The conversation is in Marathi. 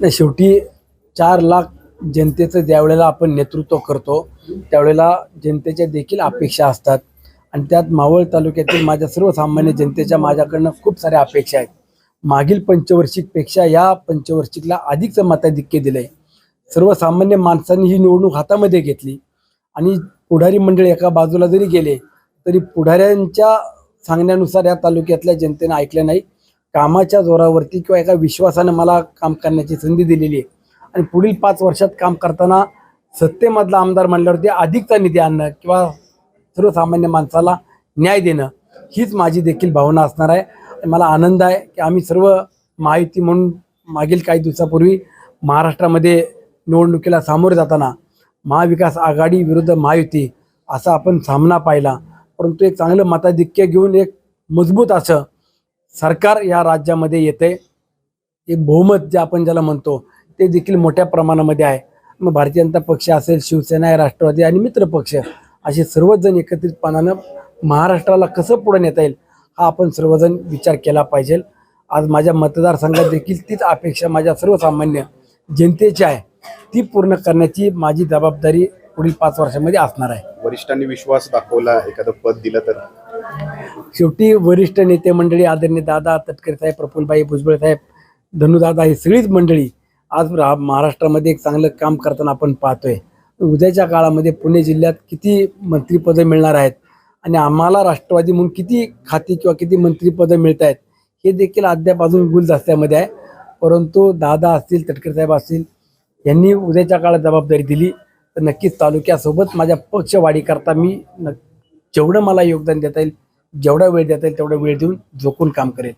तर शेवटी 4 लाख जनतेचं ज्यावेळेला आपण नेतृत्व करतो त्यावेळेला जनतेच्या देखील अपेक्षा असतात आणि त्यात मावळ तालुक्यातील माझ्या सर्वसामान्य जनतेच्या माझ्याकडनं खूप साऱ्या अपेक्षा आहेत. मागील पंचवार्षिकपेक्षा या पंचवार्षिकला अधिकचं मताधिक्य दिलं आहे. सर्वसामान्य माणसांनी ही निवडणूक हातामध्ये घेतली आणि पुढारी मंडळी एका बाजूला जरी गेले तरी पुढाऱ्यांच्या सांगण्यानुसार या तालुक्यातल्या जनतेनं ऐकलं नाही. कामाच्या जोरावरती किंवा एका विश्वासानं मला काम करण्याची संधी दिलेली आहे आणि पुढील 5 वर्षात काम करताना सत्तेमधला आमदार म्हणल्यावरती अधिकचा निधी आणणं किंवा सर्वसामान्य माणसाला न्याय देणं हीच माझी देखील भावना असणार आहे. मला आनंद आहे की आम्ही सर्व महायुती म्हणून मागील काही दिवसापूर्वी महाराष्ट्रामध्ये निवडणुकीला सामोरे जाताना महाविकास आघाडी विरुद्ध महायुती असा आपण सामना पाहिला, परंतु एक चांगलं मताधिक्य घेऊन एक मजबूत असं सरकार या राज्यामध्ये येते. एक बहुमत जे आपण ज्याला म्हणतो ते देखील मोठ्या प्रमाणामध्ये आहे. मग भारतीय जनता पक्ष असेल, शिवसेना आहे, राष्ट्रवादी आणि मित्र पक्ष असे सर्वच जण एकत्रितपणानं महाराष्ट्राला कसं पुढे नेता येईल हा आपण सर्वजण विचार केला पाहिजे. आज माझ्या मतदारसंघात देखील तीच अपेक्षा माझ्या सर्वसामान्य जनतेची आहे. ती पूर्ण करण्याची माझी जबाबदारी पुढील 5 वर्षामध्ये असणार आहे. वरिष्ठांनी विश्वास दाखवला, एखादं पद दिलं तर? शेवटी वरिष्ठ नेते मंडळी आदरणीय दादा तटकरे साहेब, प्रफुल्लभाई भुजबळ साहेब, धनुदादा ही सगळीच मंडळी आज महाराष्ट्रामध्ये एक चांगलं काम करताना आपण पाहतोय. उद्याच्या काळामध्ये पुणे जिल्ह्यात किती मंत्रिपदं मिळणार आहेत आणि आम्हाला राष्ट्रवादी म्हणून किती खाती किंवा किती मंत्रिपदं मिळत आहेत हे देखील अद्याप अजून गुलदस्त्यामध्ये आहे. परंतु दादा असतील, तटकरे साहेब असतील, यांनी उद्याच्या काळात जबाबदारी दिली तर नक्कीच तालुक्यासोबत माझ्या पक्षवाढीकरता मी जेवढं मला योगदान देता येईल, जेवढा वेळ देता येईल तेवढा वेळ देऊन झोकून काम करेल.